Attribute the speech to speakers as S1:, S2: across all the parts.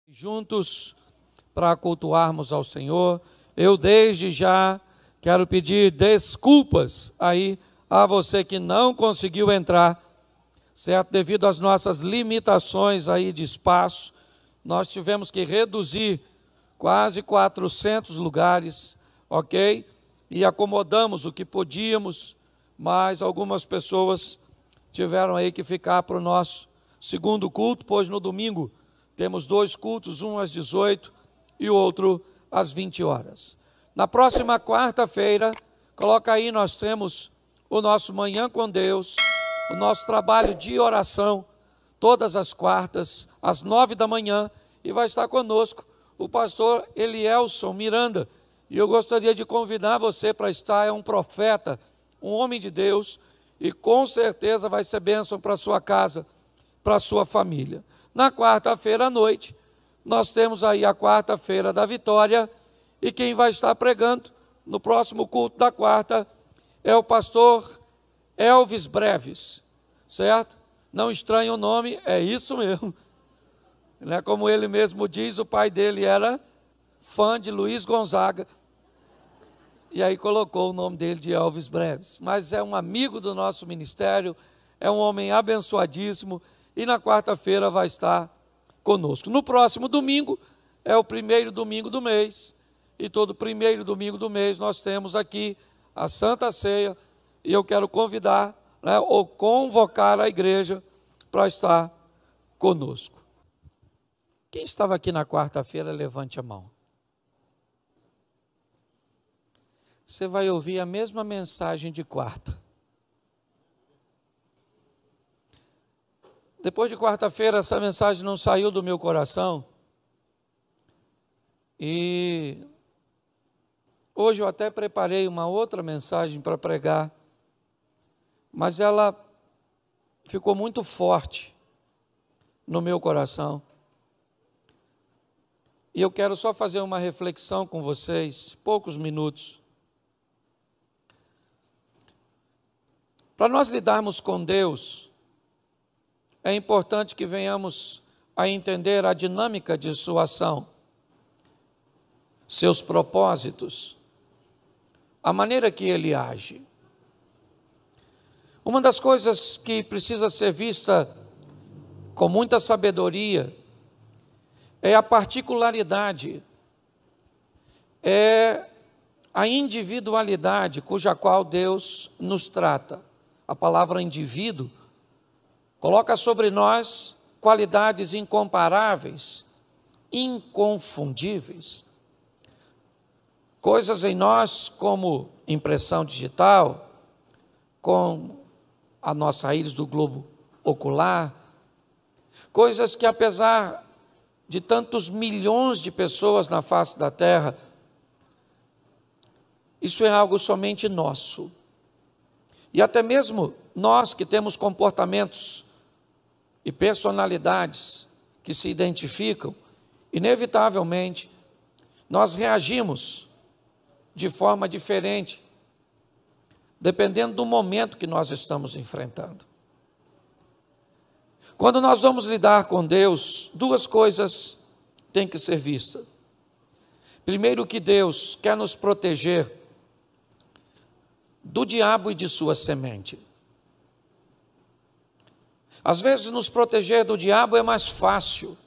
S1: Juntos para cultuarmos ao Senhor. Eu desde já quero pedir desculpas aí a você que não conseguiu entrar, certo? Devido às nossas limitações aí de espaço, nós tivemos que reduzir quase 400 lugares, ok? E acomodamos o que podíamos, mas algumas pessoas tiveram aí que ficar para o nosso segundo culto, pois no domingo temos dois cultos, um às 18 e o outro às 20 horas. Na próxima quarta-feira, coloca aí, nós temos o nosso Manhã com Deus, o nosso trabalho de oração, todas as quartas, às 9 da manhã, e vai estar conosco o pastor Elielson Miranda. E eu gostaria de convidar você para estar, é um profeta, um homem de Deus, e com certeza vai ser bênção para a sua casa, para a sua família. Na quarta-feira à noite, nós temos aí a quarta-feira da vitória, e quem vai estar pregando no próximo culto da quarta é o pastor Elvis Breves, certo? Não estranhe o nome, é isso mesmo. Como ele mesmo diz, o pai dele era fã de Luiz Gonzaga, e aí colocou o nome dele de Elvis Breves. Mas é um amigo do nosso ministério, é um homem abençoadíssimo, e na quarta-feira vai estar conosco. No próximo domingo, é o primeiro domingo do mês, e todo primeiro domingo do mês nós temos aqui a Santa Ceia, e eu quero convidar, ou convocar a igreja para estar conosco. Quem estava aqui na quarta-feira, levante a mão. Você vai ouvir a mesma mensagem de quarta. Depois de quarta-feira, essa mensagem não saiu do meu coração. E hoje eu até preparei uma outra mensagem para pregar, mas ela ficou muito forte no meu coração. E eu quero só fazer uma reflexão com vocês, poucos minutos. Para nós lidarmos com Deus, é importante que venhamos a entender a dinâmica de sua ação, seus propósitos, a maneira que Ele age. Uma das coisas que precisa ser vista com muita sabedoria é a particularidade, é a individualidade cuja qual Deus nos trata. A palavra indivíduo coloca sobre nós qualidades incomparáveis, inconfundíveis. Coisas em nós como impressão digital, com a nossa íris do globo ocular, coisas que apesar de tantos milhões de pessoas na face da terra, isso é algo somente nosso. E até mesmo nós que temos comportamentos e personalidades que se identificam, inevitavelmente, nós reagimos de forma diferente, dependendo do momento que nós estamos enfrentando. Quando nós vamos lidar com Deus, duas coisas têm que ser vistas. Primeiro, que Deus quer nos proteger do diabo e de sua semente. Às vezes nos proteger do diabo é mais fácil.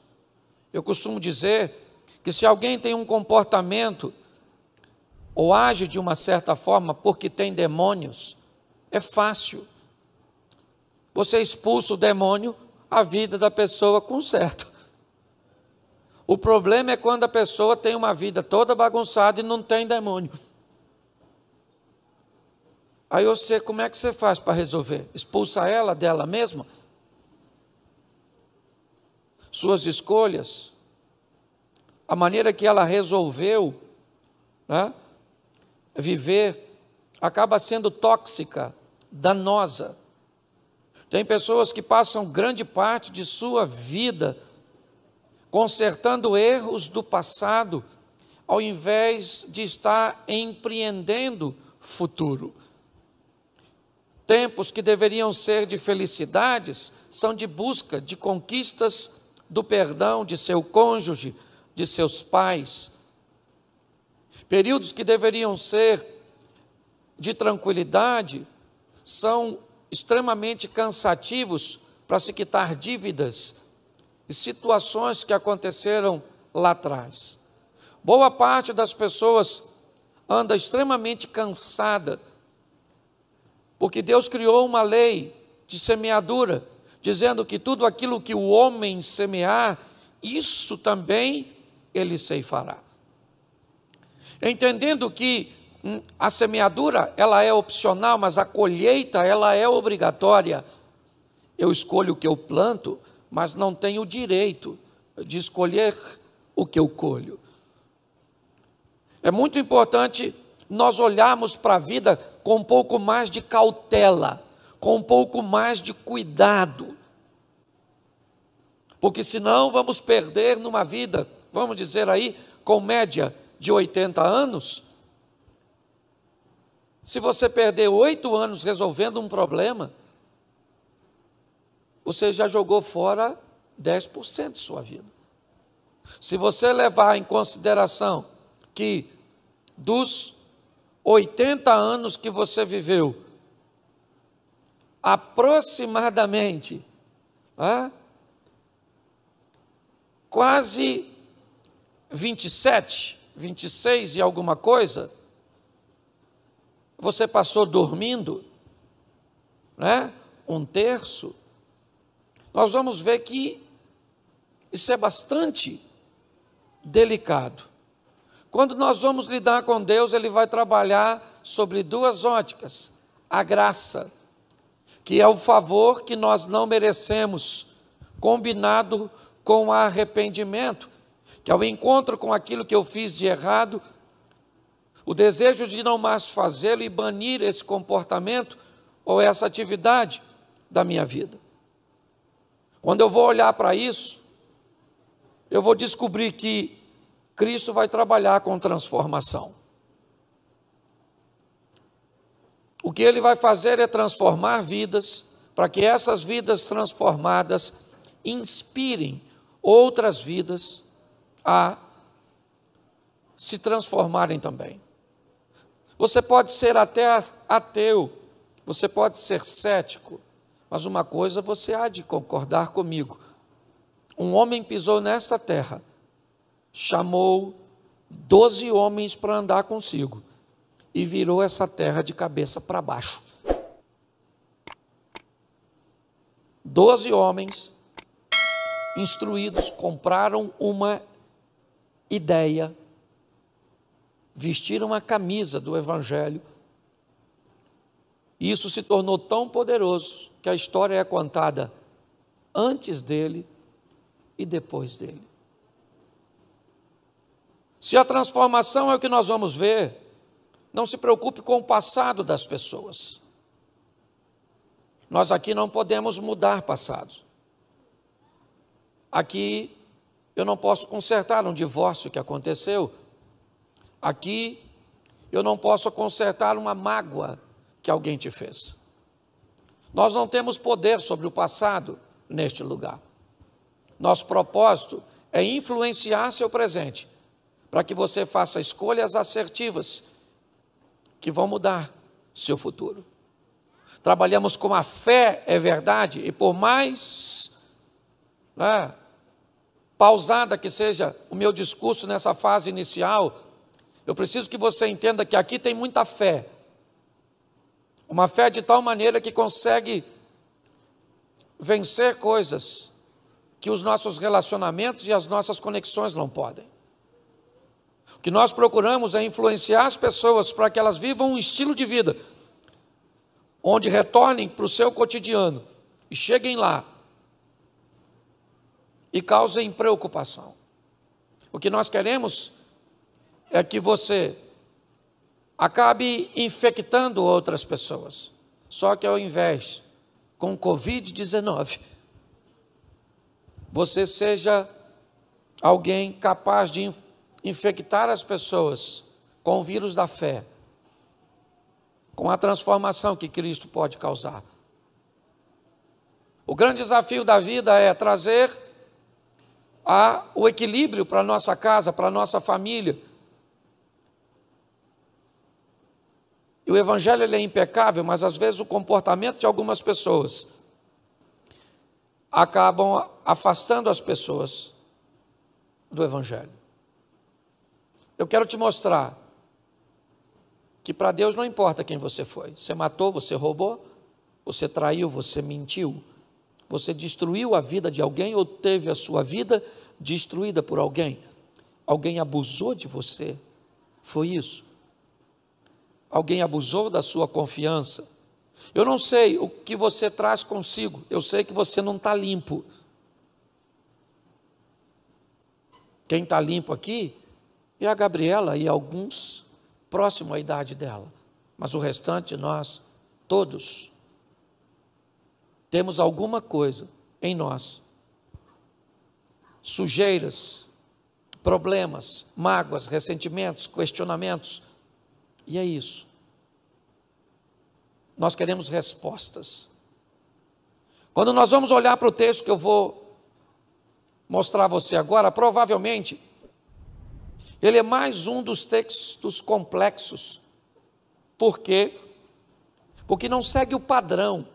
S1: Eu costumo dizer que se alguém tem um comportamento ou age de uma certa forma porque tem demônios, é fácil. Você expulsa o demônio, a vida da pessoa conserta. O problema é quando a pessoa tem uma vida toda bagunçada e não tem demônio. Aí você, como é que você faz para resolver? Expulsa ela dela mesma? Suas escolhas, a maneira que ela resolveu, viver, acaba sendo tóxica, danosa. Tem pessoas que passam grande parte de sua vida consertando erros do passado, ao invés de estar empreendendo futuro. Tempos que deveriam ser de felicidades, são de busca de conquistas do perdão de seu cônjuge, de seus pais. Períodos que deveriam ser de tranquilidade são extremamente cansativos para se quitar dívidas e situações que aconteceram lá atrás. Boa parte das pessoas anda extremamente cansada, porque Deus criou uma lei de semeadura, dizendo que tudo aquilo que o homem semear, isso também ele ceifará. Entendendo que a semeadura, ela é opcional, mas a colheita, ela é obrigatória. Eu escolho o que eu planto, mas não tenho o direito de escolher o que eu colho. É muito importante nós olharmos para a vida com um pouco mais de cautela, com um pouco mais de cuidado, porque senão vamos perder numa vida, vamos dizer aí, com média de 80 anos. Se você perder 8 anos resolvendo um problema, você já jogou fora 10% de sua vida. Se você levar em consideração que dos 80 anos que você viveu, aproximadamente, quase 27, 26 e alguma coisa, você passou dormindo, né? 1/3, nós vamos ver que isso é bastante delicado. Quando nós vamos lidar com Deus, Ele vai trabalhar sobre 2 óticas: a graça, que é o favor que nós não merecemos, combinado com o arrependimento, que é o encontro com aquilo que eu fiz de errado, o desejo de não mais fazê-lo e banir esse comportamento ou essa atividade da minha vida. Quando eu vou olhar para isso, eu vou descobrir que Cristo vai trabalhar com transformação. O que Ele vai fazer é transformar vidas, para que essas vidas transformadas inspirem outras vidas a se transformarem também. Você pode ser até ateu, você pode ser cético, mas uma coisa você há de concordar comigo: um homem pisou nesta terra, chamou 12 homens para andar consigo e virou essa terra de cabeça para baixo. 12 homens instruídos compraram uma ideia, vestiram a camisa do Evangelho, e isso se tornou tão poderoso que a história é contada antes dele e depois dele. Se a transformação é o que nós vamos ver, não se preocupe com o passado das pessoas. Nós aqui não podemos mudar passado. Aqui eu não posso consertar um divórcio que aconteceu. Aqui eu não posso consertar uma mágoa que alguém te fez. Nós não temos poder sobre o passado neste lugar. Nosso propósito é influenciar seu presente, para que você faça escolhas assertivas que vão mudar seu futuro. Trabalhamos com a fé, é verdade, e por mais pausada que seja o meu discurso nessa fase inicial, eu preciso que você entenda que aqui tem muita fé. Uma fé de tal maneira que consegue vencer coisas que os nossos relacionamentos e as nossas conexões não podem. O que nós procuramos é influenciar as pessoas para que elas vivam um estilo de vida onde retornem para o seu cotidiano e cheguem lá e causem preocupação. O que nós queremos é que você acabe infectando outras pessoas, só que ao invés com Covid-19, você seja alguém capaz de infectar as pessoas com o vírus da fé, com a transformação que Cristo pode causar. O grande desafio da vida é trazer o equilíbrio para a nossa casa, para a nossa família. E o evangelho ele é impecável, mas às vezes o comportamento de algumas pessoas acabam afastando as pessoas do evangelho. Eu quero te mostrar que para Deus não importa quem você foi. Você matou, você roubou, você traiu, você mentiu, você destruiu a vida de alguém ou teve a sua vida destruída por alguém. Alguém abusou de você, foi isso. Alguém abusou da sua confiança. Eu não sei o que você traz consigo, eu sei que você não está limpo. Quem está limpo aqui é a Gabriela e alguns próximo à idade dela, mas o restante de nós, todos, temos alguma coisa em nós, sujeiras, problemas, mágoas, ressentimentos, questionamentos, e é isso. Nós queremos respostas. Quando nós vamos olhar para o texto que eu vou mostrar a você agora, provavelmente, ele é mais um dos textos complexos. Por quê? Porque não segue o padrão.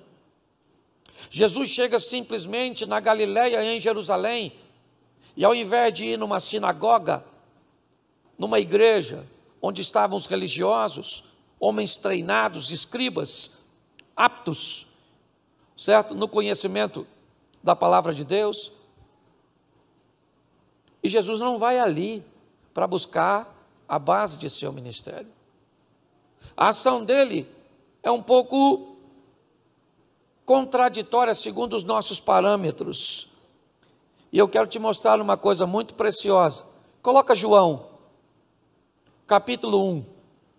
S1: Jesus chega simplesmente na Galileia, em Jerusalém, e ao invés de ir numa sinagoga, numa igreja, onde estavam os religiosos, homens treinados, escribas, aptos, certo? No conhecimento da palavra de Deus. E Jesus não vai ali para buscar a base de seu ministério. A ação dele é um pouco contraditória segundo os nossos parâmetros. E eu quero te mostrar uma coisa muito preciosa. Coloca João, capítulo 1.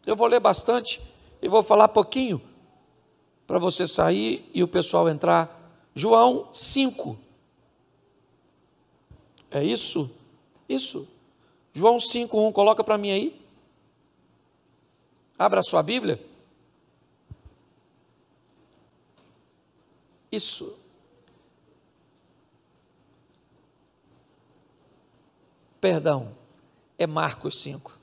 S1: Eu vou ler bastante e vou falar pouquinho para você sair e o pessoal entrar. João 5. É isso? Isso. João 5:1, coloca para mim aí. Abra a sua Bíblia. Isso. Perdão, é Marcos 5.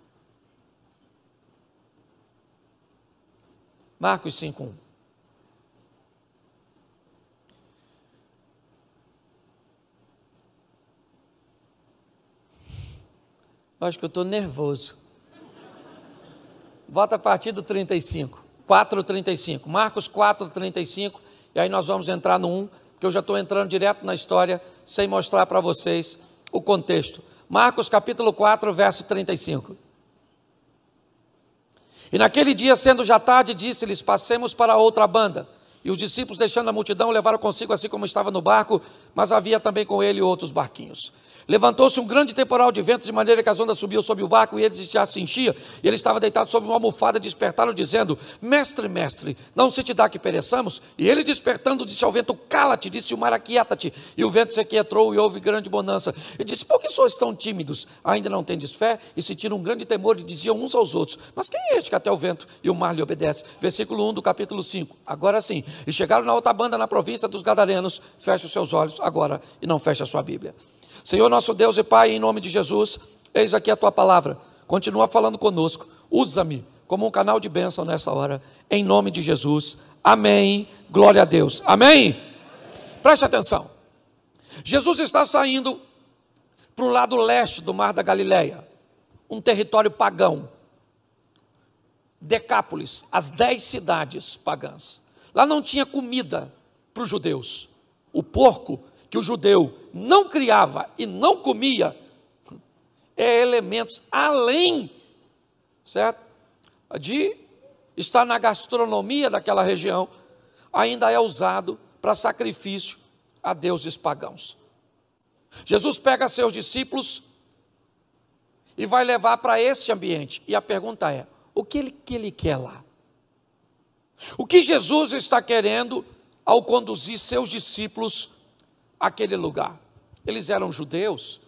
S1: Marcos 5:1. Acho que eu estou nervoso. Bota a partir do 35. 4:35. Marcos 4:35. E aí nós vamos entrar no 1, porque eu já estou entrando direto na história, sem mostrar para vocês o contexto. Marcos capítulo 4, verso 35. E naquele dia, sendo já tarde, disse-lhes: passemos para outra banda. E os discípulos, deixando a multidão, levaram consigo assim como estava no barco, mas havia também com ele outros barquinhos. Levantou-se um grande temporal de vento, de maneira que as ondas subiam sobre o barco, e ele já se enchia, e ele estava deitado sobre uma almofada, despertaram, dizendo: mestre, mestre, não se te dá que pereçamos? E ele, despertando, disse ao vento: cala-te, disse o mar: aquieta-te. E o vento se aquietou, e houve grande bonança. E disse: por que sois tão tímidos? Ainda não tendes fé? E sentiram um grande temor, e diziam uns aos outros: mas quem é este que até o vento e o mar lhe obedece? Versículo 1 do capítulo 5. Agora sim, e chegaram na outra banda, na província dos Gadarenos. Feche os seus olhos agora e não feche a sua Bíblia. Senhor nosso Deus e Pai, em nome de Jesus, eis aqui a Tua palavra, continua falando conosco, usa-me como um canal de bênção nessa hora, em nome de Jesus, amém, glória a Deus, amém? Preste atenção, Jesus está saindo para o lado leste do mar da Galileia, um território pagão, Decápolis, as 10 cidades pagãs, lá não tinha comida para os judeus, o porco que o judeu não criava e não comia, é elementos além, certo, de estar na gastronomia daquela região, ainda é usado para sacrifício a deuses pagãos. Jesus pega seus discípulos e vai levar para esse ambiente, e a pergunta é: o que ele quer lá? O que Jesus está querendo ao conduzir seus discípulos àquele lugar? Eles eram judeus,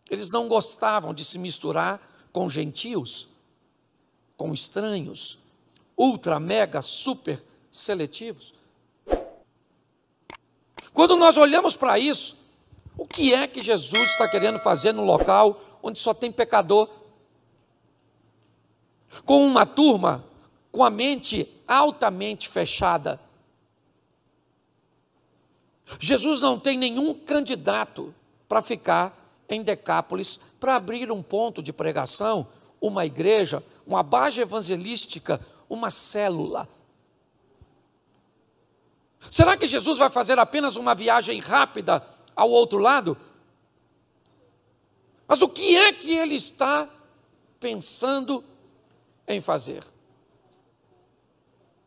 S1: eles não gostavam de se misturar com gentios, com estranhos, ultra, mega, super seletivos. Quando nós olhamos para isso, O que é que Jesus está querendo fazer no local onde só tem pecador? Com uma turma com a mente altamente fechada. Jesus não tem nenhum candidato para ficar em Decápolis, para abrir um ponto de pregação, uma igreja, uma base evangelística, uma célula. Será que Jesus vai fazer apenas uma viagem rápida ao outro lado? Mas o que é que ele está pensando em fazer?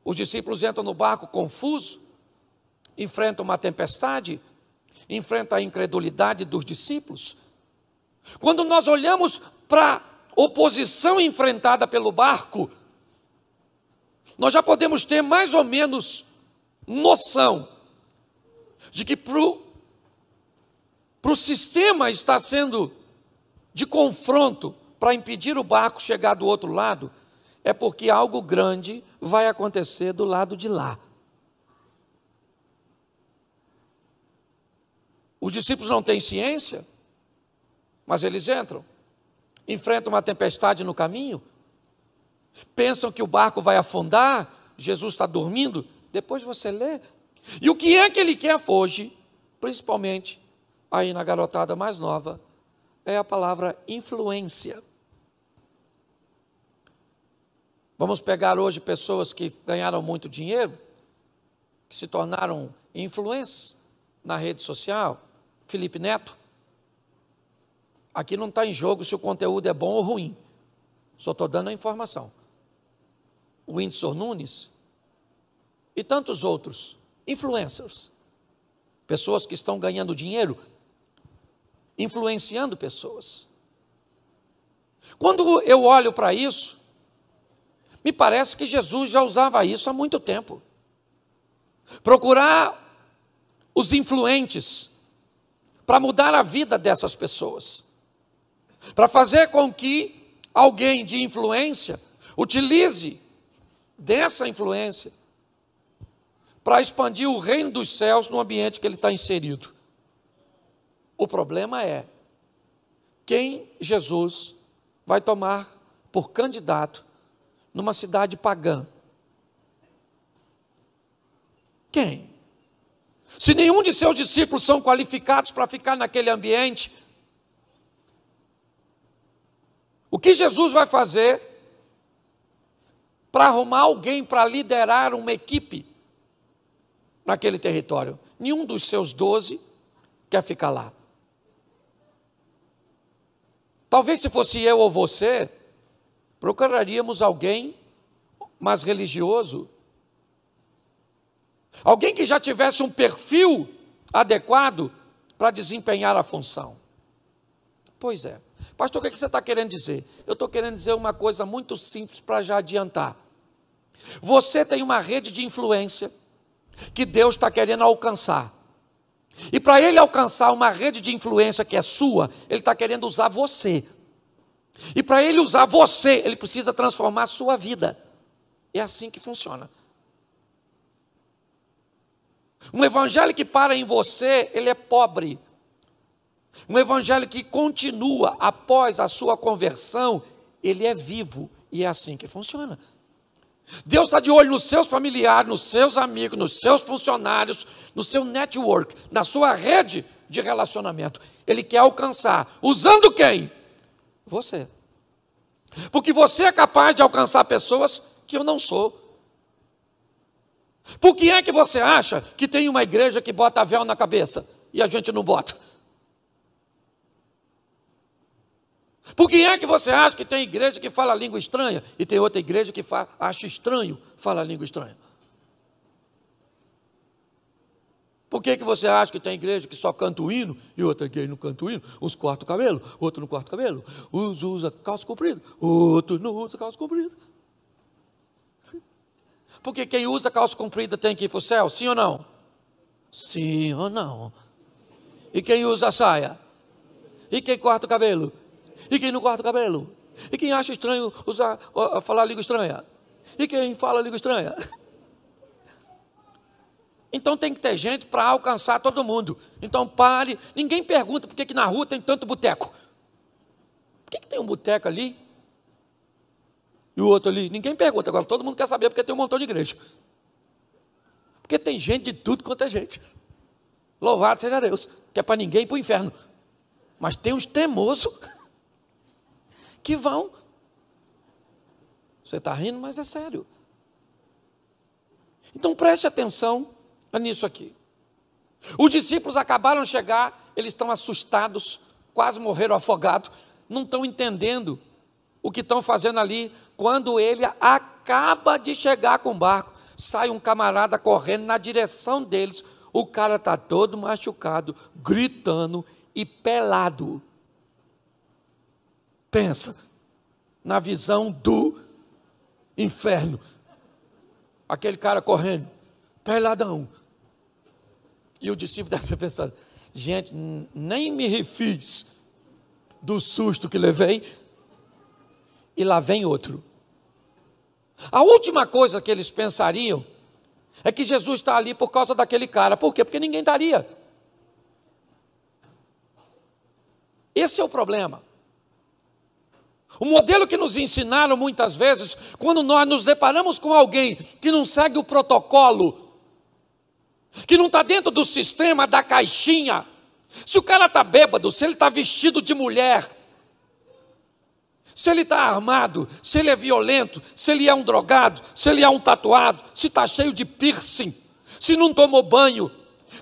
S1: Os discípulos entram no barco confusos, enfrentam uma tempestade, enfrentam a incredulidade dos discípulos. Quando nós olhamos para a oposição enfrentada pelo barco, nós já podemos ter mais ou menos noção de que para o sistema está sendo de confronto para impedir o barco chegar do outro lado, é porque algo grande vai acontecer do lado de lá. Os discípulos não têm ciência, mas eles entram, enfrentam uma tempestade no caminho, pensam que o barco vai afundar, Jesus está dormindo, depois você lê. E o que é que ele quer hoje, principalmente aí na garotada mais nova, é a palavra influência. Vamos pegar hoje pessoas que ganharam muito dinheiro, que se tornaram influencers na rede social. Felipe Neto. Aqui não está em jogo se o conteúdo é bom ou ruim. Só estou dando a informação. O Whindersson Nunes e tantos outros influencers. Pessoas que estão ganhando dinheiro, influenciando pessoas. Quando eu olho para isso, me parece que Jesus já usava isso há muito tempo. Procurar os influentes para mudar a vida dessas pessoas. Para fazer com que alguém de influência utilize dessa influência para expandir o reino dos céus no ambiente que ele está inserido. O problema é quem Jesus vai tomar por candidato numa cidade pagã. Quem? Se nenhum de seus discípulos são qualificados para ficar naquele ambiente, o que Jesus vai fazer para arrumar alguém para liderar uma equipe naquele território? Nenhum dos seus 12 quer ficar lá. Talvez se fosse eu ou você, procuraríamos alguém mais religioso, alguém que já tivesse um perfil adequado para desempenhar a função. Pois é. Pastor, o que você está querendo dizer? Eu estou querendo dizer uma coisa muito simples para já adiantar. Você tem uma rede de influência que Deus está querendo alcançar. E para Ele alcançar uma rede de influência que é sua, Ele está querendo usar você. E para Ele usar você, Ele precisa transformar a sua vida. É assim que funciona. Um evangelho que para em você, ele é pobre. Um evangelho que continua após a sua conversão, ele é vivo. E é assim que funciona. Deus está de olho nos seus familiares, nos seus amigos, nos seus funcionários, no seu network, na sua rede de relacionamento. Ele quer alcançar. Usando quem? Você. Porque você é capaz de alcançar pessoas que eu não sou. Por que é que você acha que tem uma igreja que bota véu na cabeça e a gente não bota? Por que é que você acha que tem igreja que fala língua estranha e tem outra igreja que acha estranho falar língua estranha? Por que você acha que tem igreja que só canta o hino e outra igreja não canta o hino? Uns cortam o cabelo, outro não corta o cabelo. Uns usa calça comprida, outro não usa calça comprida. Porque quem usa calça comprida tem que ir para o céu, sim ou não? Sim ou não? E quem usa saia? E quem corta o cabelo? E quem não corta o cabelo? E quem acha estranho falar língua estranha? E quem fala língua estranha? Então tem que ter gente para alcançar todo mundo. Então pare, ninguém pergunta por que na rua tem tanto boteco. Por que tem um boteco ali e o outro ali? Ninguém pergunta, agora todo mundo quer saber porque tem um montão de igreja. Porque tem gente de tudo quanto é gente. Louvado seja Deus, que é para ninguém ir para o inferno. Mas tem uns teimosos que vão. Você está rindo, mas é sério. Então preste atenção nisso aqui. Os discípulos acabaram de chegar, eles estão assustados, quase morreram afogados, não estão entendendo o que estão fazendo ali. Quando ele acaba de chegar com o barco, sai um camarada correndo na direção deles. O cara está todo machucado, gritando e pelado. Pensa na visão do inferno. Aquele cara correndo, peladão. E o discípulo deve ter pensado, gente, nem me refiz do susto que levei, e lá vem outro. A última coisa que eles pensariam é que Jesus está ali por causa daquele cara. Por quê? Porque ninguém estaria. Esse é o problema. O modelo que nos ensinaram muitas vezes, quando nós nos deparamos com alguém que não segue o protocolo, que não está dentro do sistema, da caixinha, se o cara está bêbado, se ele está vestido de mulher, se ele está armado, se ele é violento, se ele é um drogado, se ele é um tatuado, se está cheio de piercing, se não tomou banho,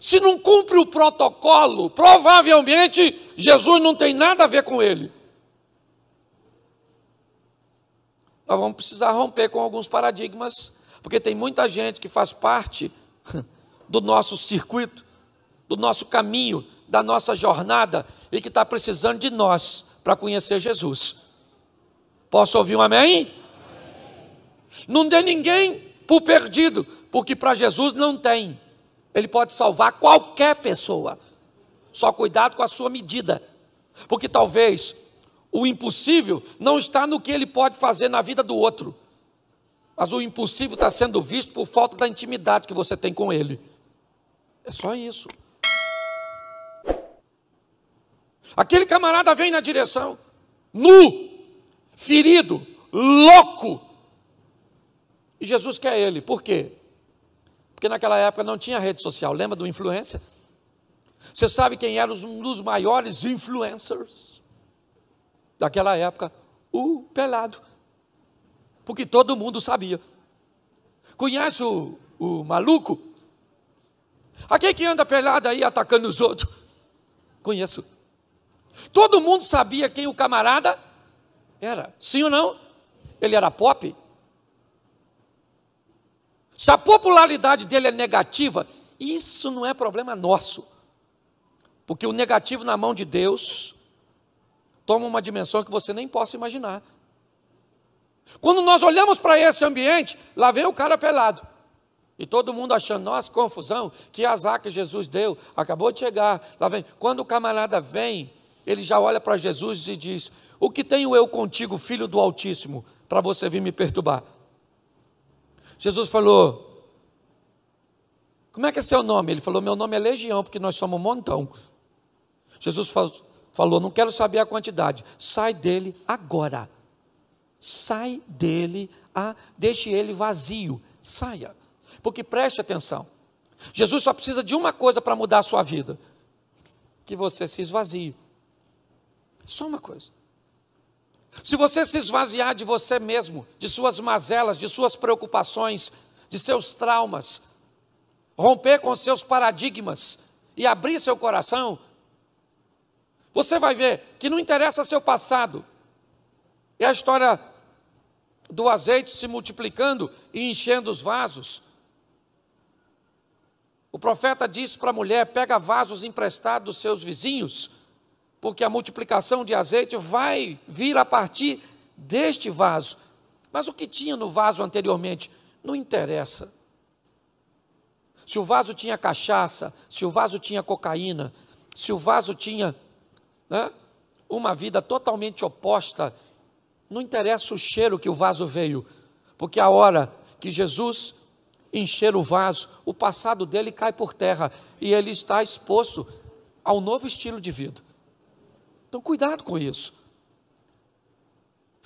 S1: se não cumpre o protocolo, provavelmente Jesus não tem nada a ver com ele. Nós vamos precisar romper com alguns paradigmas, porque tem muita gente que faz parte do nosso circuito, do nosso caminho, da nossa jornada, e que está precisando de nós para conhecer Jesus. Posso ouvir um amém? Amém. Não dê ninguém por perdido, porque para Jesus não tem. Ele pode salvar qualquer pessoa. Só cuidado com a sua medida, porque talvez o impossível não está no que ele pode fazer na vida do outro, mas o impossível está sendo visto por falta da intimidade que você tem com ele. É só isso. Aquele camarada vem na direção, nu, ferido, louco, e Jesus quer ele. Por quê? Porque naquela época não tinha rede social. Lembra do influencer? Você sabe quem era um dos maiores influencers daquela época? O pelado. Porque todo mundo sabia. Conhece o maluco? Aquele que anda pelado aí atacando os outros? Conheço. Todo mundo sabia quem o camarada era. Sim ou não? Ele era pop. Se a popularidade dele é negativa, isso não é problema nosso. Porque o negativo na mão de Deus toma uma dimensão que você nem possa imaginar. Quando nós olhamos para esse ambiente, lá vem o cara pelado. E todo mundo achando, nossa, confusão, que azar que Jesus deu, acabou de chegar. Lá vem. Quando o camarada vem, ele já olha para Jesus e diz, o que tenho eu contigo, filho do Altíssimo, para você vir me perturbar? Jesus falou, como é que é seu nome? Ele falou, meu nome é Legião, porque nós somos um montão. Jesus falou, não quero saber a quantidade, sai dele agora. Sai dele, deixe ele vazio, saia. Porque preste atenção, Jesus só precisa de uma coisa para mudar a sua vida, que você se esvazie. Só uma coisa. Se você se esvaziar de você mesmo, de suas mazelas, de suas preocupações, de seus traumas, romper com seus paradigmas e abrir seu coração, você vai ver que não interessa seu passado. É a história do azeite se multiplicando e enchendo os vasos. O profeta disse para a mulher, pega vasos emprestados dos seus vizinhos, porque a multiplicação de azeite vai vir a partir deste vaso. Mas o que tinha no vaso anteriormente não interessa. Se o vaso tinha cachaça, se o vaso tinha cocaína, se o vaso tinha uma vida totalmente oposta, não interessa o cheiro que o vaso veio, porque a hora que Jesus encher o vaso, o passado dele cai por terra e ele está exposto ao novo estilo de vida. Então, cuidado com isso.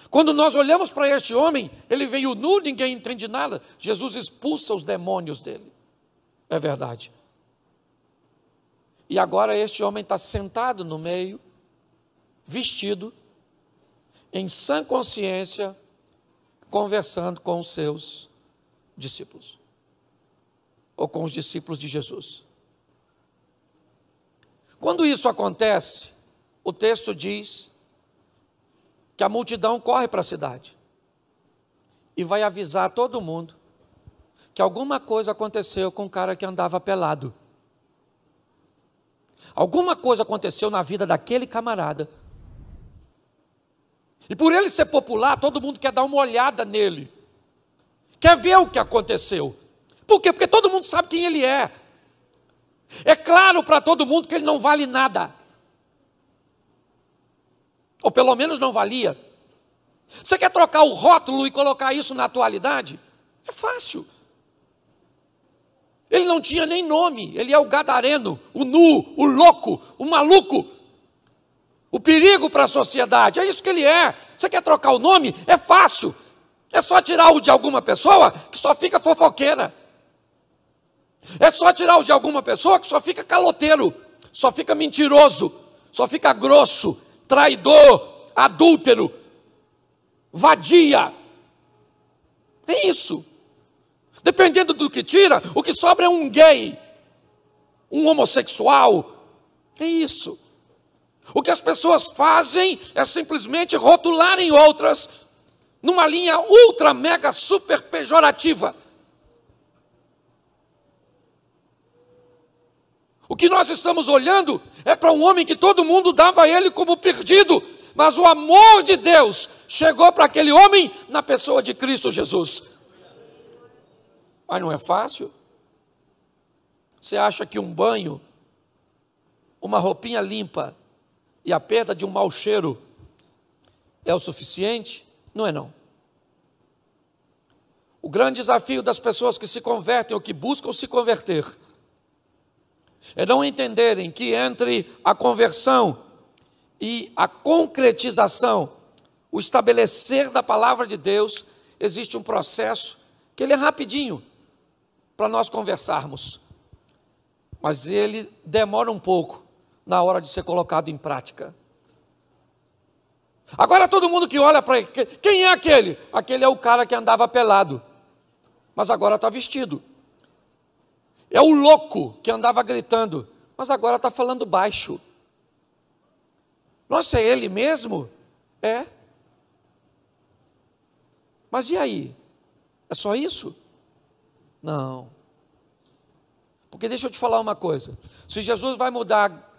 S1: Quando nós olhamos para este homem, ele veio nu, ninguém entende nada. Jesus expulsa os demônios dele. É verdade. E agora este homem está sentado no meio, vestido, em sã consciência, conversando com os seus discípulos. Ou com os discípulos de Jesus. Quando isso acontece, o texto diz que a multidão corre para a cidade e vai avisar todo mundo que alguma coisa aconteceu com o cara que andava pelado. Alguma coisa aconteceu na vida daquele camarada. E por ele ser popular, todo mundo quer dar uma olhada nele. Quer ver o que aconteceu. Por quê? Porque todo mundo sabe quem ele é. É claro para todo mundo que ele não vale nada. Ou pelo menos não valia. Você quer trocar o rótulo e colocar isso na atualidade? É fácil. Ele não tinha nem nome. Ele é o gadareno, o nu, o louco, o maluco. O perigo para a sociedade. É isso que ele é. Você quer trocar o nome? É fácil. É só tirar o de alguma pessoa que só fica fofoqueira. É só tirar o de alguma pessoa que só fica caloteiro, só fica mentiroso, só fica grosso, traidor, adúltero, vadia. É isso. Dependendo do que tira, o que sobra é um gay, um homossexual. É isso. O que as pessoas fazem é simplesmente rotularem outras numa linha ultra, mega, super pejorativa. O que nós estamos olhando é para um homem que todo mundo dava a ele como perdido, mas o amor de Deus chegou para aquele homem na pessoa de Cristo Jesus. Mas não é fácil. Você acha que um banho, uma roupinha limpa e a perda de um mau cheiro é o suficiente? Não é não. O grande desafio das pessoas que se convertem ou que buscam se converter é não entenderem que entre a conversão e a concretização, o estabelecer da palavra de Deus, existe um processo que ele é rapidinho para nós conversarmos, mas ele demora um pouco na hora de ser colocado em prática. Agora todo mundo que olha para ele, quem é aquele? Aquele é o cara que andava pelado, mas agora está vestido. É o louco que andava gritando, mas agora está falando baixo. Nossa, é ele mesmo? É. Mas e aí? É só isso? Não. Porque deixa eu te falar uma coisa. Se Jesus vai mudar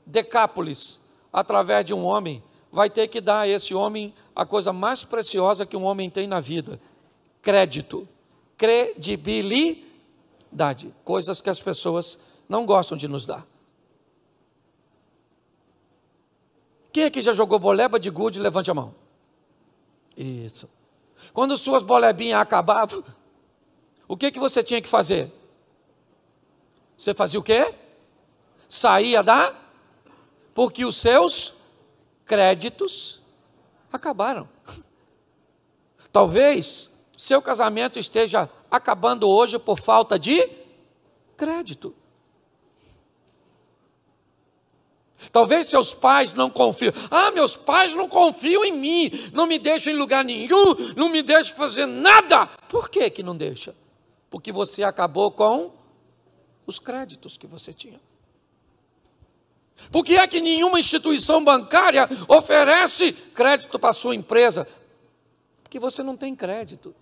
S1: Decápolis através de um homem, vai ter que dar a esse homem a coisa mais preciosa que um homem tem na vida: crédito, credibilidade. Coisas que as pessoas não gostam de nos dar. Quem aqui já jogou boleba de gude? Levante a mão. Isso. Quando suas bolebinhas acabavam, o que você tinha que fazer? Você fazia o quê? Saía da... Porque os seus créditos acabaram. Talvez seu casamento esteja acabando hoje por falta de crédito. Talvez seus pais não confiam. Ah, meus pais não confiam em mim, não me deixam em lugar nenhum, não me deixam fazer nada. Por que que não deixa? Porque você acabou com os créditos que você tinha. Por que é que nenhuma instituição bancária oferece crédito para a sua empresa? Porque você não tem crédito.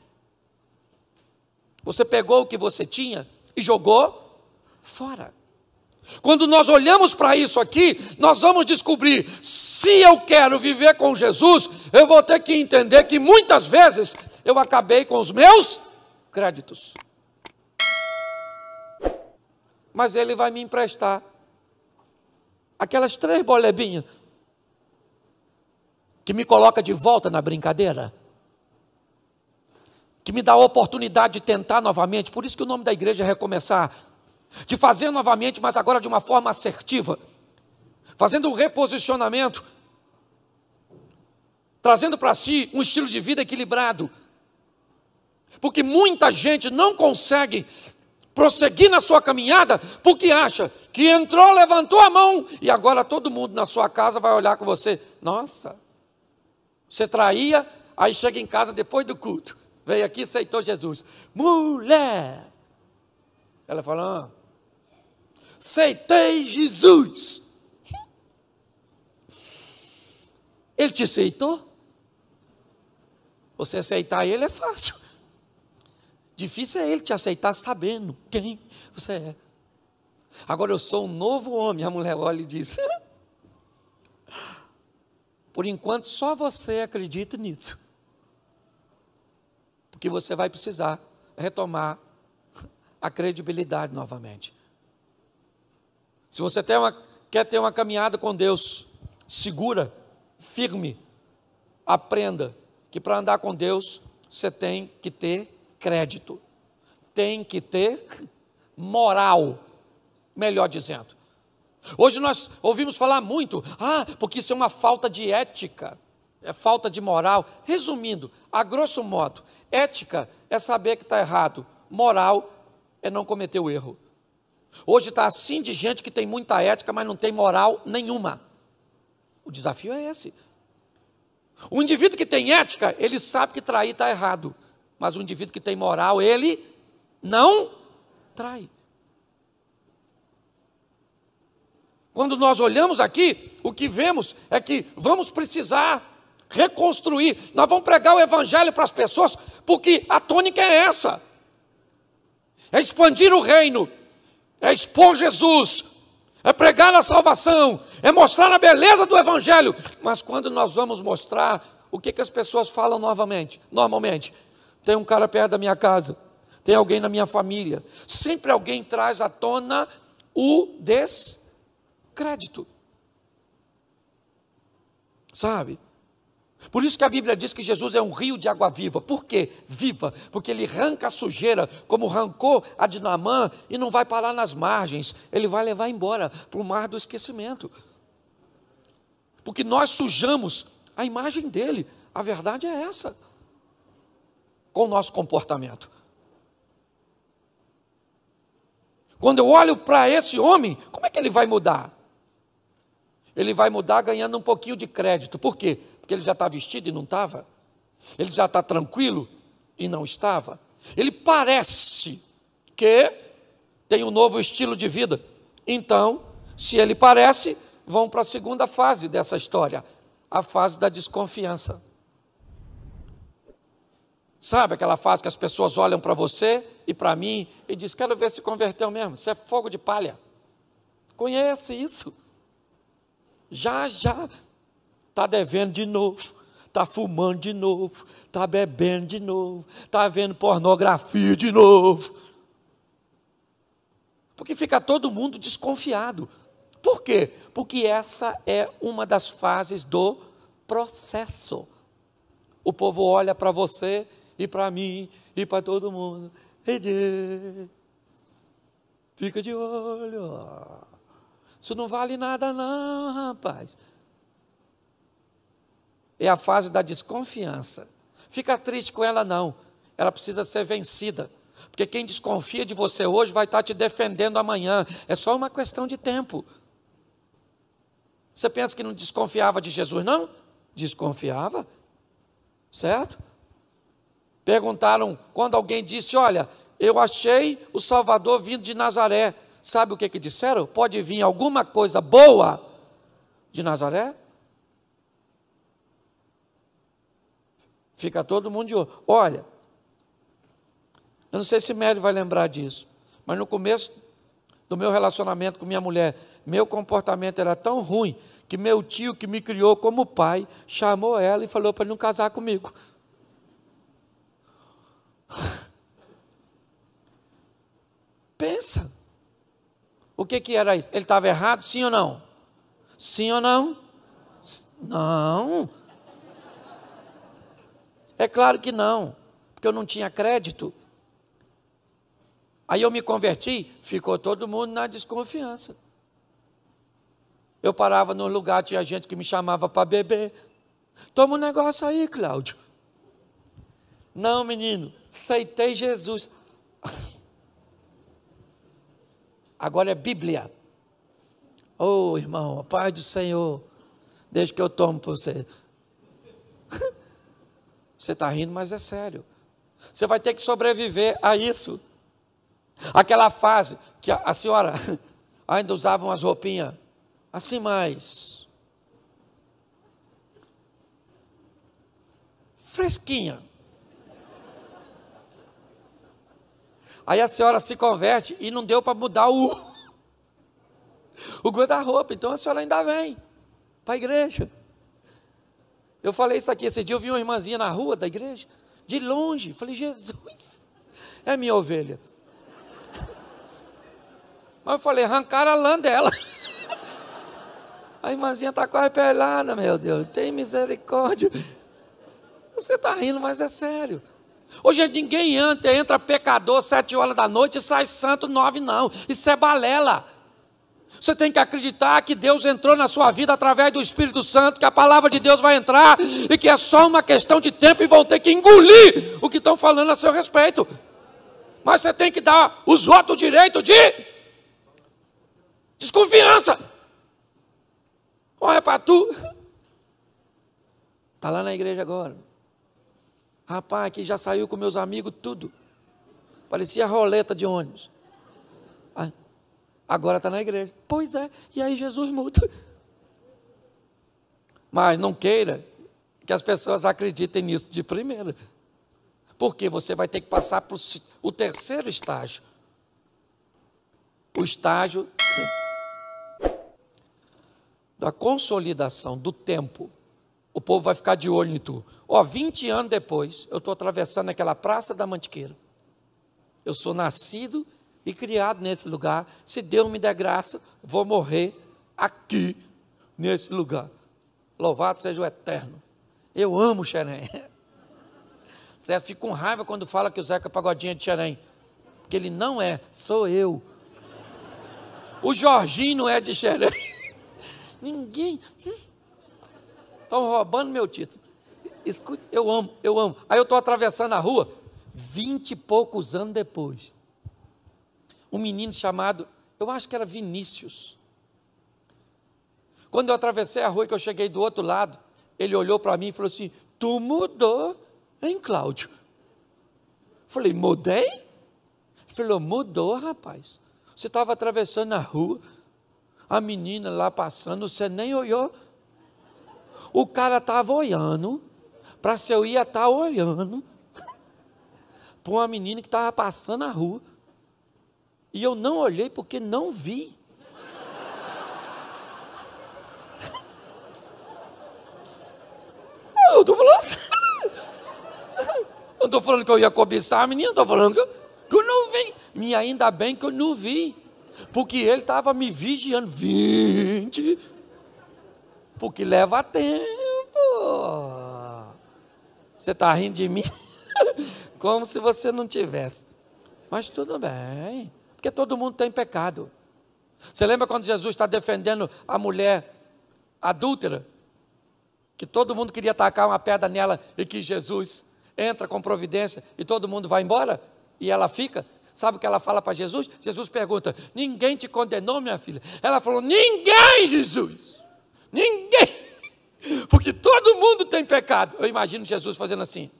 S1: Você pegou o que você tinha e jogou fora. Quando nós olhamos para isso aqui, nós vamos descobrir, se eu quero viver com Jesus, eu vou ter que entender que muitas vezes eu acabei com os meus créditos. Mas ele vai me emprestar aquelas 3 bolebinhas que me coloca de volta na brincadeira. que me dá a oportunidade de tentar novamente. Por isso que o nome da igreja é Recomeçar. De fazer novamente, mas agora de uma forma assertiva. Fazendo um reposicionamento. Trazendo para si um estilo de vida equilibrado. Porque muita gente não consegue prosseguir na sua caminhada, porque acha que entrou, levantou a mão, e agora todo mundo na sua casa vai olhar com você. Nossa, você traía, aí chega em casa depois do culto. Veio aqui e aceitou Jesus. Mulher! Ela fala, aceitei Jesus. Ele te aceitou? Você aceitar ele é fácil. Difícil é ele te aceitar sabendo quem você é. Agora eu sou um novo homem. A mulher olha e diz, por enquanto só você acredita nisso. Porque você vai precisar retomar a credibilidade novamente. Se você quer ter uma caminhada com Deus segura, firme, aprenda que para andar com Deus você tem que ter crédito, tem que ter moral, melhor dizendo. Hoje nós ouvimos falar muito, porque isso é uma falta de ética, é falta de moral. Resumindo, a grosso modo, ética é saber que está errado, moral é não cometer o erro. Hoje está assim de gente que tem muita ética, mas não tem moral nenhuma. O desafio é esse. O indivíduo que tem ética, ele sabe que trair está errado. Mas o indivíduo que tem moral, ele não trai. Quando nós olhamos aqui, o que vemos é que vamos precisar reconstruir. Nós vamos pregar o evangelho para as pessoas, porque a tônica é essa. É expandir o reino, é expor Jesus, é pregar a salvação, é mostrar a beleza do evangelho. Mas quando nós vamos mostrar, o que as pessoas falam normalmente? Tem um cara perto da minha casa, tem alguém na minha família. Sempre alguém traz à tona o descrédito. Sabe? Por isso que a Bíblia diz que Jesus é um rio de água viva. Por quê? Viva. Porque ele arranca a sujeira, como arrancou a de Naamã, e não vai parar nas margens. Ele vai levar embora para o mar do esquecimento. Porque nós sujamos a imagem dele. A verdade é essa. Com o nosso comportamento. Quando eu olho para esse homem, como é que ele vai mudar? Ele vai mudar ganhando um pouquinho de crédito. Por quê? Porque ele já está vestido e não estava. Ele já está tranquilo e não estava. Ele parece que tem um novo estilo de vida. Então, se ele parece, vão para a segunda fase dessa história. A fase da desconfiança. Sabe aquela fase que as pessoas olham para você e para mim e dizem, quero ver se converteu mesmo. Isso é fogo de palha. Conhece isso? Já está devendo de novo, está fumando de novo, está bebendo de novo, está vendo pornografia de novo. Porque fica todo mundo desconfiado. Por quê? Porque essa é uma das fases do processo. O povo olha para você e para mim e para todo mundo e diz, fica de olho, isso não vale nada não, rapaz. É a fase da desconfiança. Fica triste com ela não, ela precisa ser vencida, porque quem desconfia de você hoje vai estar te defendendo amanhã, é só uma questão de tempo. Você pensa que não desconfiava de Jesus não? Desconfiava, certo? Perguntaram, quando alguém disse, olha, eu achei o Salvador vindo de Nazaré, sabe o que disseram? Pode vir alguma coisa boa de Nazaré? Fica todo mundo de olho. Olha, eu não sei se Mary vai lembrar disso, mas no começo do meu relacionamento com minha mulher, meu comportamento era tão ruim, que meu tio, que me criou como pai, chamou ela e falou para não casar comigo. Pensa. O que era isso? Ele estava errado, sim ou não? Sim ou não? Não. É claro que não. porque eu não tinha crédito. Aí eu me converti, ficou todo mundo na desconfiança. Eu parava no lugar, tinha gente que me chamava para beber. Toma um negócio aí, Cláudio. Não, menino, aceitei Jesus. Agora é Bíblia. Ô, irmão, a paz do Senhor. Deixa que eu tomo para você. Você está rindo, mas é sério. Você vai ter que sobreviver a isso. Aquela fase que a senhora ainda usava umas roupinhas assim mais fresquinha. Aí a senhora se converte e não deu para mudar o guarda-roupa. Então a senhora ainda vem para a igreja. Eu falei isso aqui, esse dia eu vi uma irmãzinha na rua da igreja, de longe. Falei, Jesus, é minha ovelha. Mas eu falei, arrancaram a lã dela. A irmãzinha está quase pelada, meu Deus, tem misericórdia. Você está rindo, mas é sério. Hoje ninguém entra pecador 7 horas da noite e sai santo 9 não. Isso é balela. Você tem que acreditar que Deus entrou na sua vida através do Espírito Santo, que a palavra de Deus vai entrar e que é só uma questão de tempo e vão ter que engolir o que estão falando a seu respeito. Mas você tem que dar os outros o direito de desconfiança. Olha para tu. Está lá na igreja agora. Rapaz, que já saiu com meus amigos tudo. Parecia roleta de ônibus. Agora está na igreja. Pois é, e aí Jesus muda. Mas não queira que as pessoas acreditem nisso de primeira. Porque você vai ter que passar para o terceiro estágio. O estágio da consolidação do tempo. O povo vai ficar de olho em tu. 20 anos depois, eu estou atravessando aquela Praça da Mantiqueira. Eu sou nascido e criado nesse lugar. Se Deus me der graça, vou morrer aqui, nesse lugar. Louvado seja o Eterno. Eu amo Xerém. Certo? Fico com raiva quando fala que o Zeca Pagodinho é de Xerém. Porque ele não é, sou eu. O Jorginho não é de Xerém. Ninguém. Estão roubando meu título. Escute, eu amo, eu amo. Aí eu estou atravessando a rua, 20 e poucos anos depois. Um menino chamado, eu acho que era Vinícius. Quando eu atravessei a rua, que eu cheguei do outro lado, ele olhou para mim e falou assim, tu mudou, hein, Cláudio? Falei, mudei? Ele falou, mudou, rapaz. Você estava atravessando a rua, a menina lá passando, você nem olhou. O cara estava olhando, para se eu ia estar olhando, para uma menina que estava passando a rua, e eu não olhei porque não vi. Eu estou falando sério. Eu estou falando que eu ia cobiçar a menina, estou falando que eu não vi. E ainda bem que eu não vi, porque ele estava me vigiando. 20, porque leva tempo. Você está rindo de mim como se você não tivesse. Mas tudo bem, porque todo mundo tem pecado. Você lembra quando Jesus está defendendo a mulher adúltera? Que todo mundo queria tacar uma pedra nela e que Jesus entra com providência e todo mundo vai embora e ela fica. Sabe o que ela fala para Jesus? Jesus pergunta, ninguém te condenou, minha filha? Ela falou, ninguém, Jesus, ninguém. Porque todo mundo tem pecado. Eu imagino Jesus fazendo assim.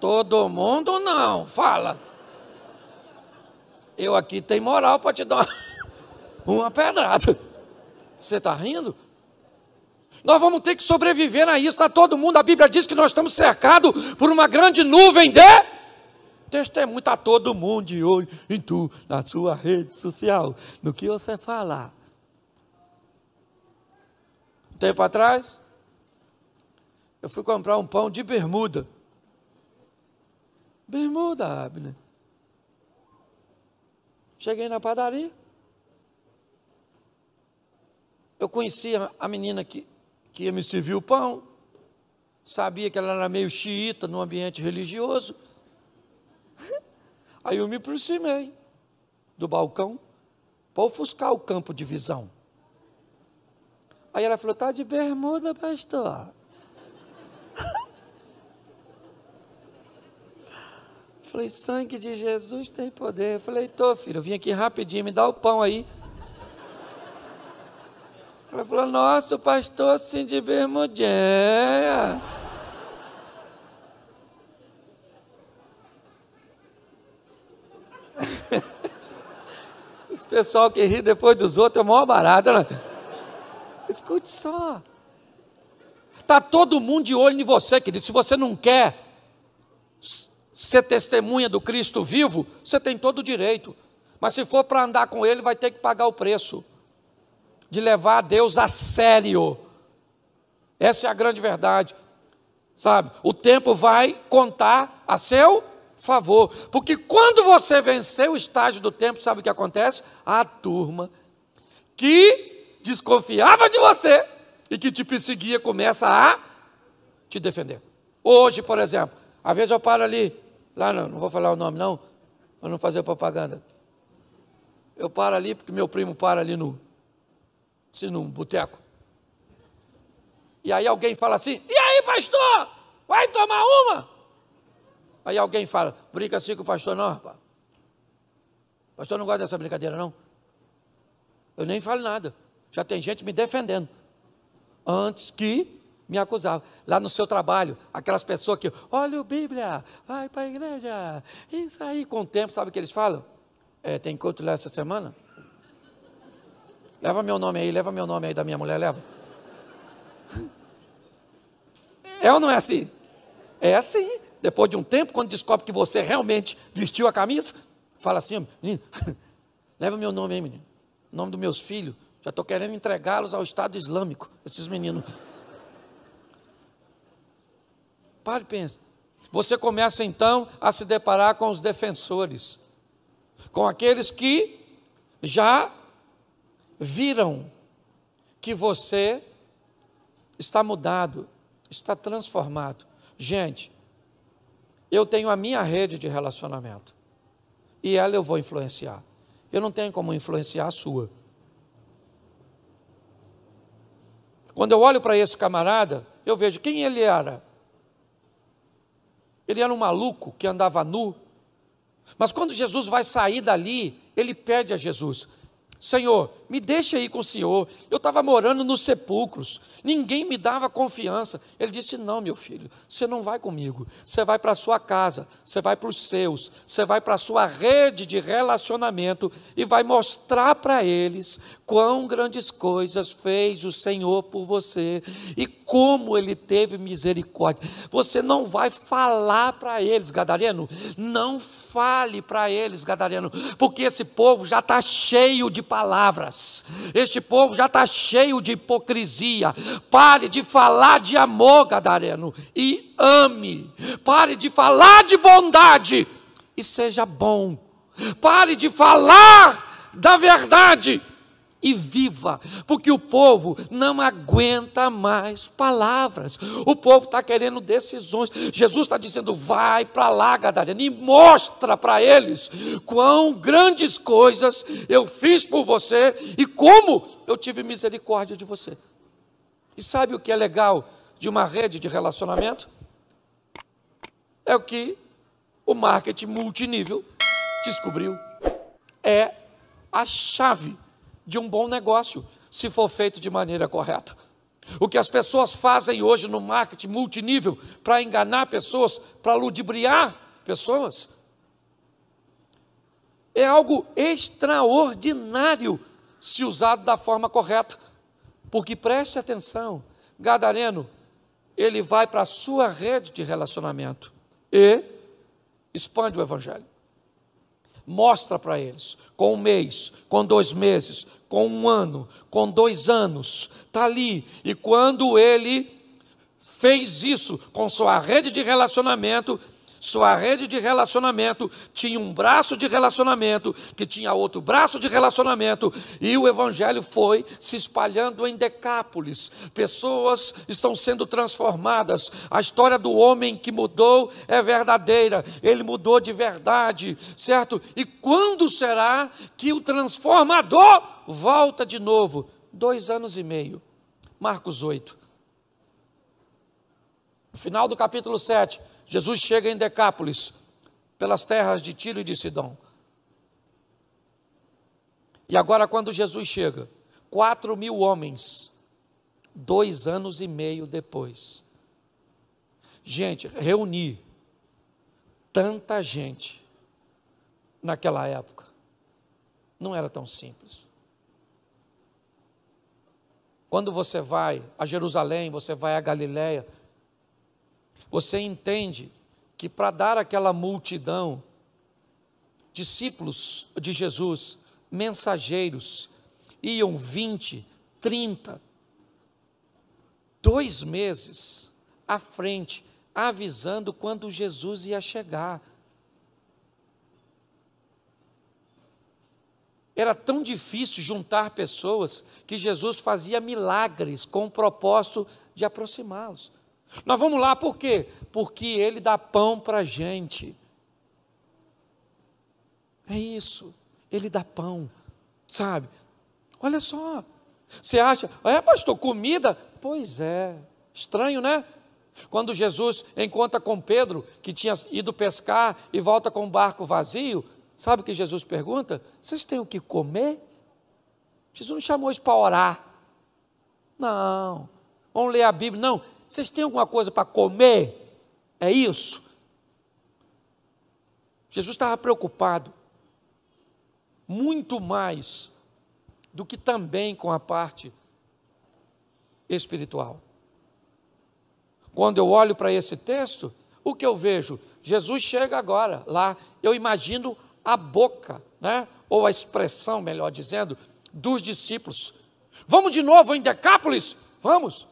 S1: Todo mundo não, fala. Eu aqui tenho moral para te dar uma pedrada. Você está rindo? Nós vamos ter que sobreviver a isso, está todo mundo. A Bíblia diz que nós estamos cercados por uma grande nuvem de testemunho. Está todo mundo de olho em tu, na sua rede social, no que você falar. Um tempo atrás, eu fui comprar um pão de bermuda. Bermuda, Abner. Cheguei na padaria. Eu conhecia a menina que ia me servir o pão. sabia que ela era meio xiita no ambiente religioso. Aí eu me aproximei do balcão para ofuscar o campo de visão. Aí ela falou: tá de bermuda, pastor? Falei: sangue de Jesus tem poder. Eu falei: tô, filho, eu vim aqui rapidinho, me dá o pão aí. Ela falou: nossa, o pastor assim de bermudinha. Esse pessoal que ri depois dos outros é o maior barato, né? Escute só. Está todo mundo de olho em você, querido. Se você não quer ser testemunha do Cristo vivo, você tem todo o direito. Mas se for para andar com Ele, vai ter que pagar o preço de levar a Deus a sério. Essa é a grande verdade. Sabe? O tempo vai contar a seu favor. Porque quando você vencer o estágio do tempo, sabe o que acontece? A turma que desconfiava de você e que te perseguia começa a te defender. Hoje, por exemplo, às vezes eu paro ali, lá não vou falar o nome não, para não fazer propaganda. Eu paro ali porque meu primo para ali num boteco. E aí alguém fala assim: e aí, pastor, vai tomar uma? Aí alguém fala: brinca assim com o pastor não, rapaz. O pastor não gosta dessa brincadeira não. Eu nem falo nada. Já tem gente me defendendo. Antes que me acusava. Lá no seu trabalho, aquelas pessoas que, olha a Bíblia, vai para a igreja. Isso aí, com o tempo, sabe o que eles falam? Tem culto lá essa semana? Leva meu nome aí da minha mulher, leva. É ou não é assim? É assim. Depois de um tempo, quando descobre que você realmente vestiu a camisa, fala assim: menino, leva meu nome aí, menino. O nome dos meus filhos. Já estou querendo entregá-los ao Estado Islâmico, esses meninos. Pare e pense. Você começa então a se deparar com os defensores, com aqueles que já viram que você está mudado, está transformado. Gente, eu tenho a minha rede de relacionamento e ela eu vou influenciar. Eu não tenho como influenciar a sua. Quando eu olho para esse camarada, eu vejo quem ele era. Ele era um maluco que andava nu. Mas quando Jesus vai sair dali, ele pede a Jesus: Senhor, me deixa ir com o Senhor. Eu estava morando nos sepulcros, ninguém me dava confiança. Ele disse: não, meu filho, você não vai comigo. Você vai para a sua casa, você vai para os seus, você vai para a sua rede de relacionamento e vai mostrar para eles quão grandes coisas fez o Senhor por você e como Ele teve misericórdia. Você não vai falar para eles, gadareno, não fale para eles, gadareno, porque esse povo já está cheio de palavras, este povo já está cheio de hipocrisia. Pare de falar de amor, gadareno, e ame. Pare de falar de bondade e seja bom. Pare de falar da verdade e viva, porque o povo não aguenta mais palavras, o povo está querendo decisões. Jesus está dizendo: vai para lá, gadareno, e mostra para eles quão grandes coisas eu fiz por você e como eu tive misericórdia de você. E sabe o que é legal de uma rede de relacionamento? É o que o marketing multinível descobriu. É a chave de um bom negócio, se for feito de maneira correta. O que as pessoas fazem hoje no marketing multinível para enganar pessoas, para ludibriar pessoas, é algo extraordinário se usado da forma correta. Porque preste atenção, gadareno, ele vai para a sua rede de relacionamento e expande o evangelho. Mostra para eles, com 1 mês, com 2 meses, com 1 ano, com 2 anos, está ali. E quando ele fez isso com sua rede de relacionamento, Sua rede de relacionamento tinha um braço de relacionamento, que tinha outro braço de relacionamento, e o evangelho foi se espalhando em Decápolis. Pessoas estão sendo transformadas. A história do homem que mudou é verdadeira, ele mudou de verdade, certo? E quando será que o transformador volta de novo? 2 anos e meio. Marcos 8. No final do capítulo 7, Jesus chega em Decápolis, pelas terras de Tiro e de Sidom. E agora, quando Jesus chega, 4.000 homens, 2 anos e meio depois. Gente, reunir tanta gente naquela época não era tão simples. Quando você vai a Jerusalém, você vai a Galiléia, você entende que para dar àquela multidão, discípulos de Jesus, mensageiros, iam 20, 30, 2 meses à frente, avisando quando Jesus ia chegar. Era tão difícil juntar pessoas que Jesus fazia milagres com o propósito de aproximá-los. Nós vamos lá por quê? Porque Ele dá pão para a gente. É isso, Ele dá pão, sabe? Olha só, você acha, pastor, comida? Pois é, estranho, né? Quando Jesus encontra com Pedro, que tinha ido pescar e volta com o barco vazio, sabe o que Jesus pergunta? Vocês têm o que comer? Jesus não chamou isso para orar. Não, vamos ler a Bíblia, não. Vocês têm alguma coisa para comer? É isso? Jesus estava preocupado, muito mais do que também com a parte espiritual. Quando eu olho para esse texto, o que eu vejo? Jesus chega agora lá, eu imagino a boca, né? Ou a expressão, melhor dizendo, dos discípulos. Vamos de novo em Decápolis? Vamos.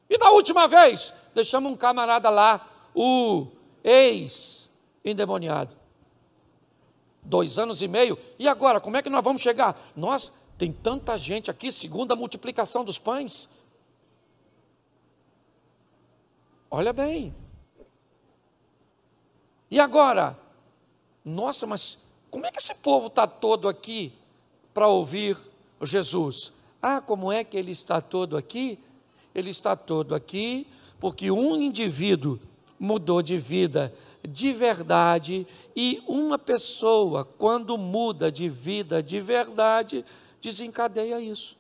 S1: E da última vez, deixamos um camarada lá, o ex-endemoniado. 2 anos e meio, e agora, como é que nós vamos chegar? Nós, tem tanta gente aqui, segundo a multiplicação dos pães. Olha bem. E agora? Nossa, mas como é que esse povo está todo aqui para ouvir Jesus? Como é que ele está todo aqui? Ele está todo aqui porque um indivíduo mudou de vida de verdade, e uma pessoa, quando muda de vida de verdade, desencadeia isso.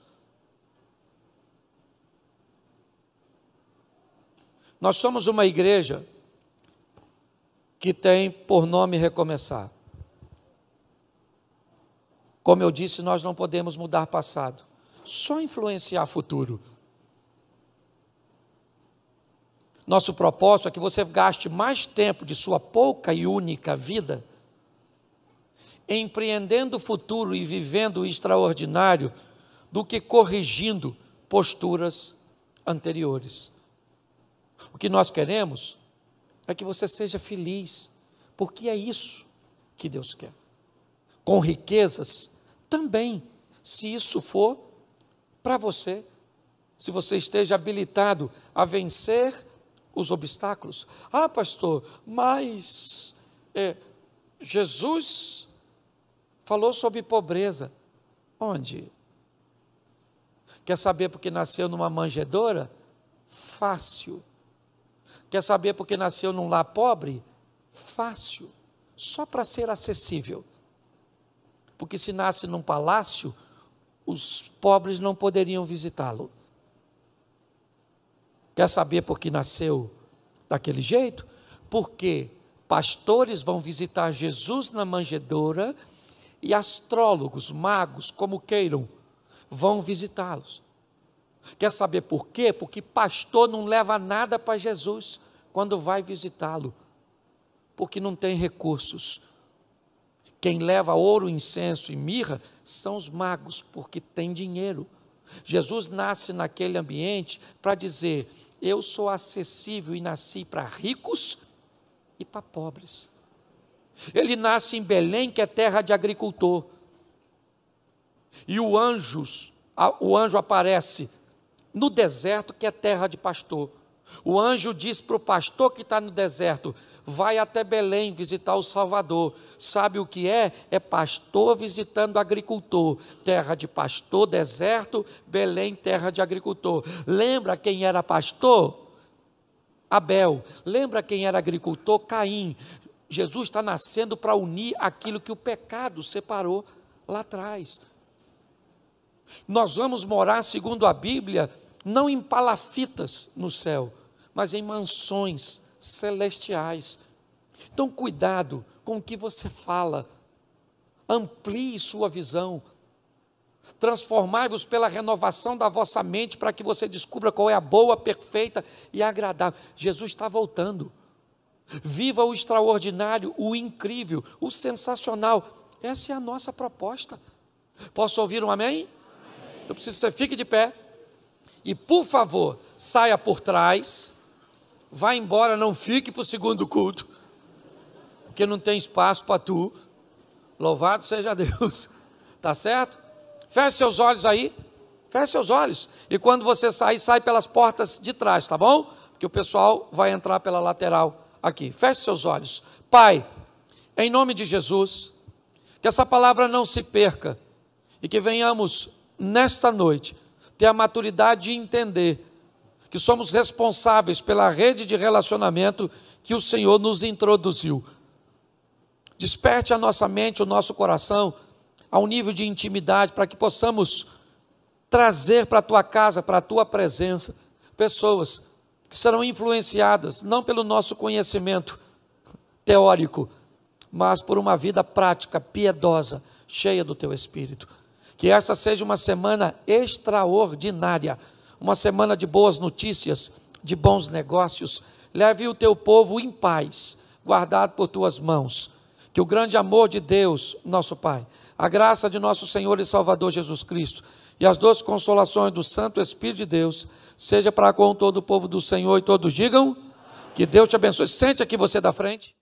S1: Nós somos uma igreja que tem por nome Recomeçar. Como eu disse, nós não podemos mudar passado, só influenciar futuro. Nosso propósito é que você gaste mais tempo de sua pouca e única vida empreendendo o futuro e vivendo o extraordinário do que corrigindo posturas anteriores. O que nós queremos é que você seja feliz, porque é isso que Deus quer. Com riquezas também, se isso for para você, se você esteja habilitado a vencer os obstáculos. Pastor, mas Jesus falou sobre pobreza. Onde? Quer saber porque nasceu numa manjedoura? Fácil. Quer saber porque nasceu num lar pobre? Fácil. Só para ser acessível. Porque se nasce num palácio, os pobres não poderiam visitá-lo. Quer saber por que nasceu daquele jeito? Porque pastores vão visitar Jesus na manjedoura e astrólogos, magos, como queiram, vão visitá-los. Quer saber por quê? Porque pastor não leva nada para Jesus quando vai visitá-lo, porque não tem recursos. Quem leva ouro, incenso e mirra são os magos, porque tem dinheiro. Jesus nasce naquele ambiente para dizer: eu sou acessível e nasci para ricos e para pobres. Ele nasce em Belém, que é terra de agricultor. E o anjo aparece no deserto, que é terra de pastor. O anjo diz para o pastor que está no deserto: vai até Belém visitar o Salvador. Sabe o que é? É pastor visitando agricultor. Terra de pastor, deserto, Belém, terra de agricultor. Lembra quem era pastor? Abel. Lembra quem era agricultor? Caim. Jesus está nascendo para unir aquilo que o pecado separou lá atrás. Nós vamos morar, segundo a Bíblia, não em palafitas no céu, mas em mansões celestiais. Então, cuidado com o que você fala. Amplie sua visão. Transformai-vos pela renovação da vossa mente, para que você descubra qual é a boa, perfeita e agradável. Jesus está voltando. Viva o extraordinário, o incrível, o sensacional. Essa é a nossa proposta. Posso ouvir um amém? Eu preciso que você fique de pé. E, por favor, saia por trás. Vá embora, não fique para o segundo culto, porque não tem espaço para tu. Louvado seja Deus. Tá certo? Feche seus olhos aí. Feche seus olhos. E quando você sair, sai pelas portas de trás, tá bom? Porque o pessoal vai entrar pela lateral aqui. Feche seus olhos. Pai, em nome de Jesus, que essa palavra não se perca e que venhamos nesta noite ter a maturidade de entender que somos responsáveis pela rede de relacionamento que o Senhor nos introduziu. Desperte a nossa mente, o nosso coração a um nível de intimidade, para que possamos trazer para a tua casa, para a tua presença, pessoas que serão influenciadas não pelo nosso conhecimento teórico, mas por uma vida prática, piedosa, cheia do teu Espírito. Que esta seja uma semana extraordinária, uma semana de boas notícias, de bons negócios. Leve o teu povo em paz, guardado por tuas mãos. Que o grande amor de Deus, nosso Pai, a graça de nosso Senhor e Salvador Jesus Cristo e as doces consolações do Santo Espírito de Deus, seja para com todo o povo do Senhor, e todos digam: que Deus te abençoe. Sente aqui você da frente.